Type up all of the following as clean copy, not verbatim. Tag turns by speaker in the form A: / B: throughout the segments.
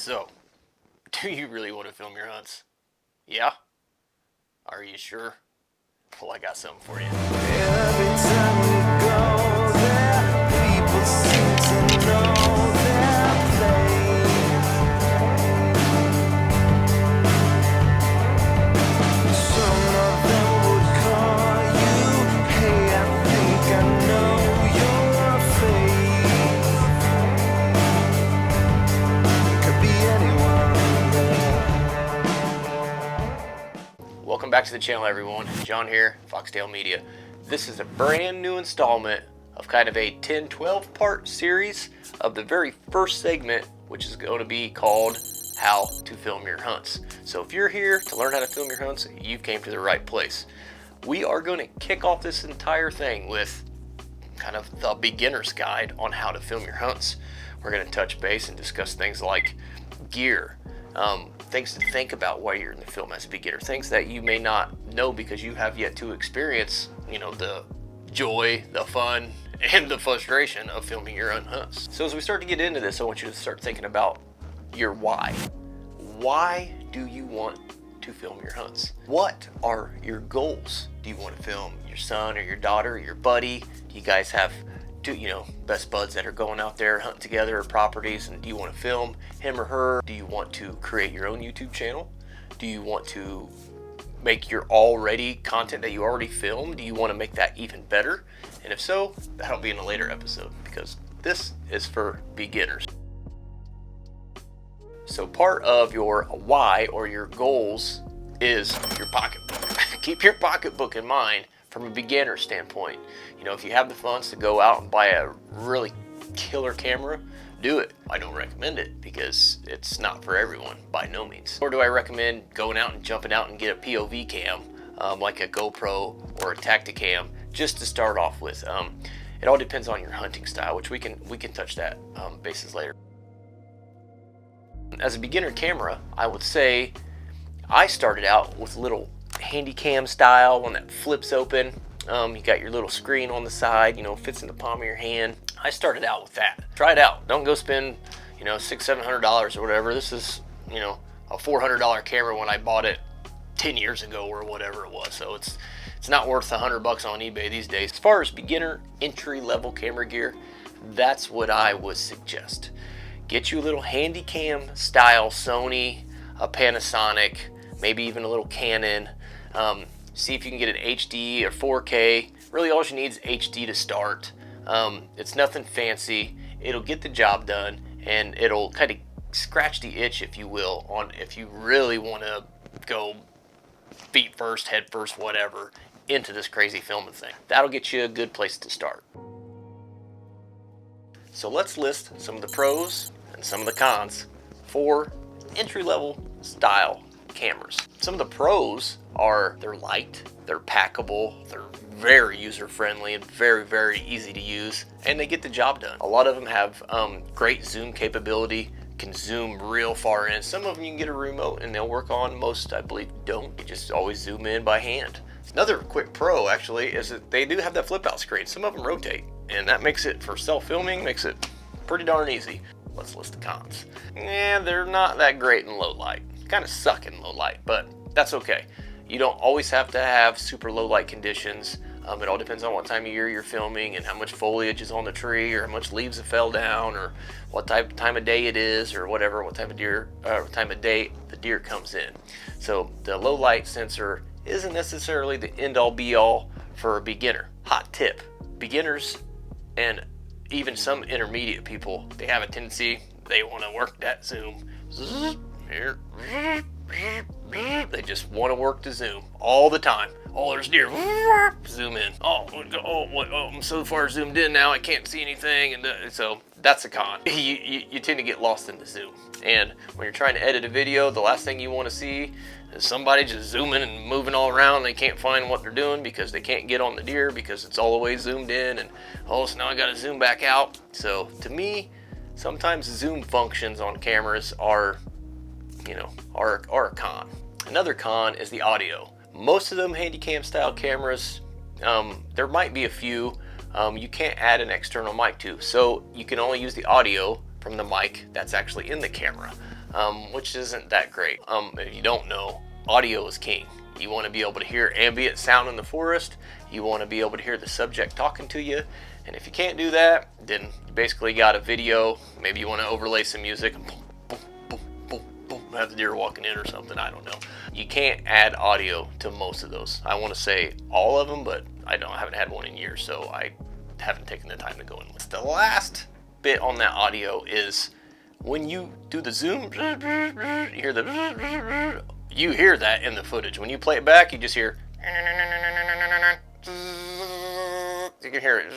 A: So, do you really want to film your hunts? Yeah? Are you sure? Well, I got something for you.
B: Every time we go there, people seem to know their place. Some of them would call you, hey, I think I know your face. Could be anyone there.
A: Welcome back to the channel, everyone. John here, Foxtail Media. This is a brand new installment of kind of a 10-12 part series of the very first segment, which is going to be called How to Film Your Hunts. So if you're here to learn how to film your hunts, you've came to the right place. We are going to kick off this entire thing with kind of the beginner's guide on how to film your hunts. We're going to touch base and discuss things like gear, things to think about while you're in the film as a beginner, things that you may not know because you have yet to experience, the joy, the fun, and the frustration of filming your own hunts. So as we start to get into this, I want you to start thinking about your why. Why do you want to film your hunts? What are your goals? Do you want to film your son or your daughter or your buddy? Do you guys have best buds that are going out there hunting together at properties, and do you want to film him or her? Do you want to create your own YouTube channel? Do you want to make your already content that you already filmed? Do you want to make that even better? And if so, that'll be in a later episode, because this is for beginners. So part of your why or your goals is your pocketbook. Keep your pocketbook in mind from a beginner standpoint. If you have the funds to go out and buy a really killer camera, do it. I don't recommend it because it's not for everyone, by no means. Nor do I recommend going out and jumping out and get a POV cam, like a GoPro or a Tacticam, just to start off with. It all depends on your hunting style, which we can touch that bases later. As a beginner camera, I would say I started out with a little handy cam style, one that flips open. You got your little screen on the side, fits in the palm of your hand. I started out with that. Try it out. Don't go spend, $600-700 or whatever. This is, a $400 camera when I bought it 10 years ago or whatever it was. So it's not worth $100 on eBay these days. As far as beginner entry-level camera gear, that's what I would suggest. Get you a little handy cam style Sony, a Panasonic, maybe even a little Canon. See if you can get an HD or 4K. Really all you need is HD to start. It's nothing fancy. It'll get the job done, and it'll kind of scratch the itch, if you will, on if you really want to go feet first, head first, whatever, into this crazy filming thing. That'll get you a good place to start. So let's list some of the pros and some of the cons for entry-level style cameras. Some of the pros are they're light, they're packable, they're very user-friendly and very, very easy to use, and they get the job done. A lot of them have great zoom capability, can zoom real far in. Some of them you can get a remote and they'll work on. Most, I believe, don't. You just always zoom in by hand. Another quick pro, actually, is that they do have that flip-out screen. Some of them rotate, and that makes it, for self-filming, makes it pretty darn easy. Let's list the cons. They're not that great in low light. Kind of suck in low light, but that's okay. You don't always have to have super low light conditions. It all depends on what time of year you're filming and how much foliage is on the tree, or how much leaves have fell down, or what time of day it is, or whatever, what time of day the deer comes in. So the low light sensor isn't necessarily the end all be all for a beginner. Hot tip: beginners and even some intermediate people, they have a tendency, they want to work that zoom. They just want to work the zoom all the time. Oh, there's deer. Zoom in. I'm so far zoomed in now I can't see anything, and so that's a con. You tend to get lost in the zoom. And when you're trying to edit a video, the last thing you want to see is somebody just zooming and moving all around. And they can't find what they're doing because they can't get on the deer because it's all the way zoomed in, and so now I got to zoom back out. So to me, sometimes zoom functions on cameras are a con. Another con is the audio. Most of them Handycam style cameras, there might be a few you can't add an external mic to, so you can only use the audio from the mic that's actually in the camera. which isn't that great. If you don't know, audio is king. You want to be able to hear ambient sound in the forest. You want to be able to hear the subject talking to you. And if you can't do that, then you basically got a video. Maybe you want to overlay some music and boom, boom, boom, boom, boom, have the deer walking in or something. I don't know. You can't add audio to most of those. I want to say all of them, but I haven't had one in years, so I haven't taken the time to go in with. The last bit on that audio is when you do the zoom, you hear that in the footage. When you play it back, you just hear, you can hear it.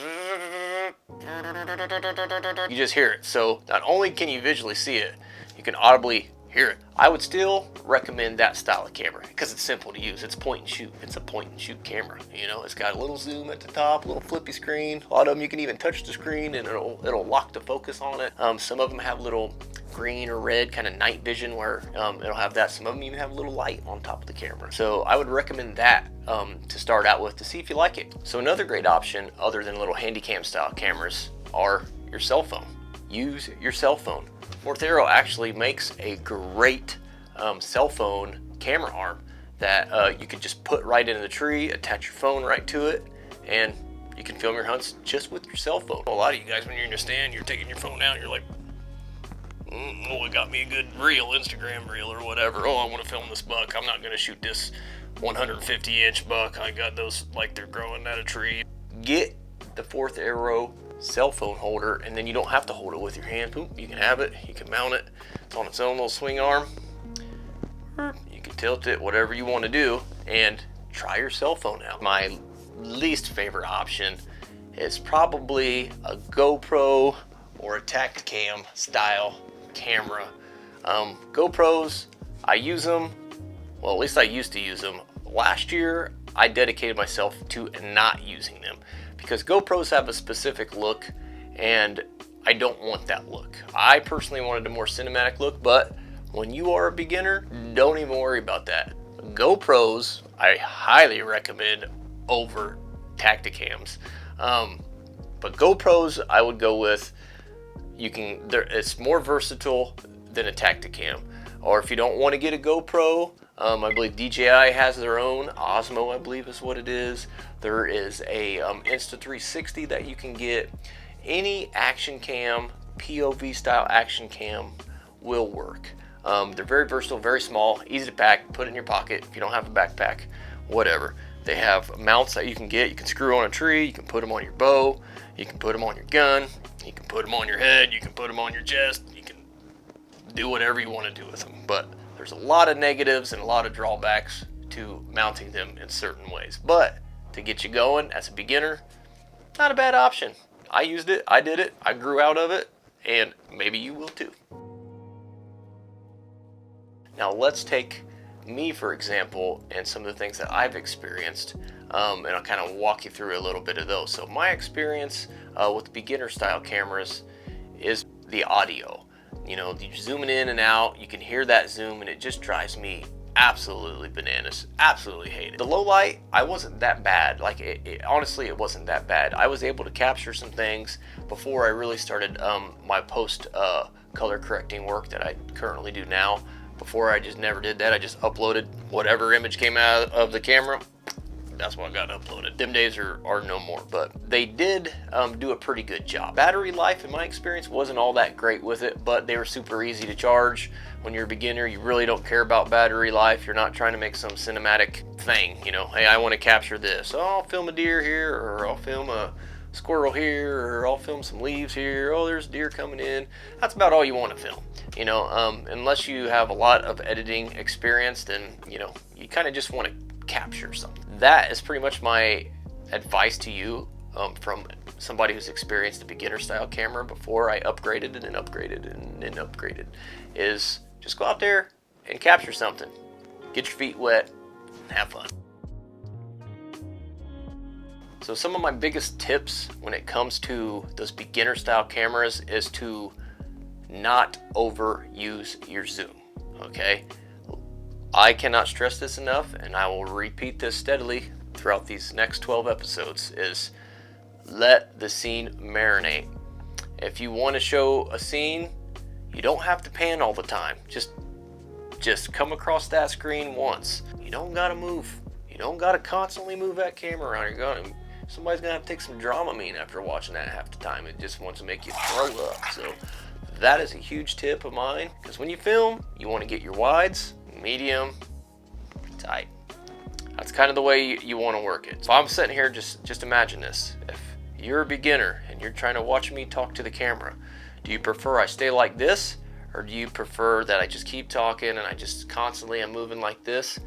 A: You just hear it. So not only can you visually see it, you can audibly hear it. I would still recommend that style of camera because it's simple to use. It's point and shoot. It's a point and shoot camera. You know, it's got a little zoom at the top, a little flippy screen. A lot of them you can even touch the screen and it'll lock the focus on it. Some of them have little green or red kind of night vision where it'll have that. Some of them even have a little light on top of the camera. So I would recommend that to start out with to see if you like it. So another great option other than little handy cam style cameras are your cell phone. Use your cell phone. Fourth Arrow actually makes a great cell phone camera arm that you can just put right into the tree, attach your phone right to it, and you can film your hunts just with your cell phone. A lot of you guys, when you're in a stand, you're taking your phone out, you're like, oh, it got me a good reel, Instagram reel or whatever. Oh, I want to film this buck. I'm not going to shoot this 150-inch buck. I got those like they're growing out of a tree. Get the Fourth Arrow cell phone holder, and then you don't have to hold it with your hand. Boom, you can have it, you can mount it. It's on its own little swing arm. You can tilt it, whatever you want to do, and try your cell phone out. My least favorite option is probably a GoPro or a Tacticam style camera. GoPros, I use them, well, at least I used to use them. Last year, I dedicated myself to not using them because GoPros have a specific look and I don't want that look. I personally wanted a more cinematic look, but when you are a beginner, don't even worry about that. GoPros, I highly recommend over Tacticams. But GoPros, I would go with, it's more versatile than a Tacticam. Or if you don't want to get a GoPro, I believe DJI has their own. Osmo, I believe is what it is. There is a Insta360 that you can get. Any action cam, POV style action cam will work. They're very versatile, very small, easy to pack, put it in your pocket if you don't have a backpack, whatever. They have mounts that you can get. You can screw on a tree, you can put them on your bow, you can put them on your gun, you can put them on your head, you can put them on your chest, you can do whatever you want to do with them. But there's a lot of negatives and a lot of drawbacks to mounting them in certain ways. But to get you going as a beginner, not a bad option. I used it, I did it, I grew out of it, and maybe you will too. Now let's take me for example and some of the things that I've experienced, and I'll kind of walk you through a little bit of those. So my experience with beginner style cameras is the audio. You know, you're zooming in and out, you can hear that zoom and it just drives me absolutely bananas. Absolutely hate it. The low light, I wasn't that bad. Like honestly, it wasn't that bad. I was able to capture some things before I really started my post color correcting work that I currently do now. Before I just never did that. I just uploaded whatever image came out of the camera. That's what I got uploaded. Them days are no more, but they did do a pretty good job. Battery life, in my experience, wasn't all that great with it, but they were super easy to charge. When you're a beginner, you really don't care about battery life. You're not trying to make some cinematic thing, you know, hey, I want to capture this. Oh, I'll film a deer here, or I'll film a squirrel here, or I'll film some leaves here. Oh, there's deer coming in. That's about all you want to film, you know, unless you have a lot of editing experience, then, you know, you kind of just want to capture something. That is pretty much my advice to you from somebody who's experienced a beginner style camera before I upgraded and then upgraded and then upgraded, is just go out there and capture something. Get your feet wet and have fun. So some of my biggest tips when it comes to those beginner style cameras is to not overuse your zoom, okay? I cannot stress this enough, and I will repeat this steadily throughout these next 12 episodes, is let the scene marinate. If you want to show a scene, You don't have to pan all the time. Just come across that screen once. You don't gotta move. You don't gotta constantly move that camera around. Somebody's gonna have to take some Dramamine after watching that half the time. It just wants to make you throw up. So that is a huge tip of mine, because when you film, you want to get your wides, medium, tight. That's kind of the way you want to work it. So I'm sitting here, just imagine this. If you're a beginner and you're trying to watch me talk to the camera, do you prefer I stay like this, or do you prefer that I just keep talking and I just constantly am moving like this?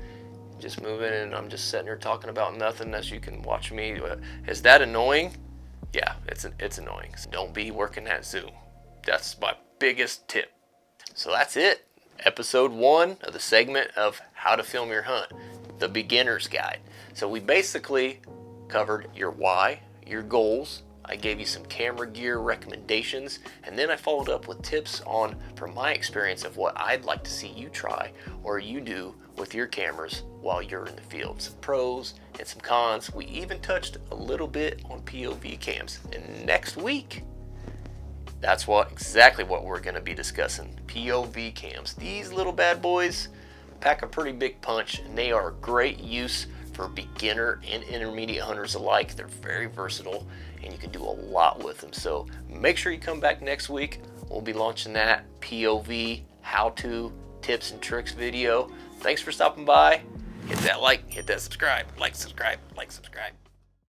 A: Just moving and I'm just sitting here talking about nothing as you can watch me. Is that annoying? Yeah, it's annoying. So don't be working that zoom. That's my biggest tip. So that's it. Episode 1 of the segment of how to film your hunt, the beginner's guide. So we basically covered your why, your goals. I gave you some camera gear recommendations, and then I followed up with tips on, from my experience, of what I'd like to see you try or you do with your cameras while you're in the field. Some pros and some cons. We even touched a little bit on POV cams. And next week, that's exactly what we're going to be discussing. POV cams. These little bad boys pack a pretty big punch, and they are great use for beginner and intermediate hunters alike. They're very versatile, and you can do a lot with them. So make sure you come back next week. We'll be launching that POV how-to tips and tricks video. Thanks for stopping by. Hit that like, hit that subscribe, like, subscribe, like, subscribe.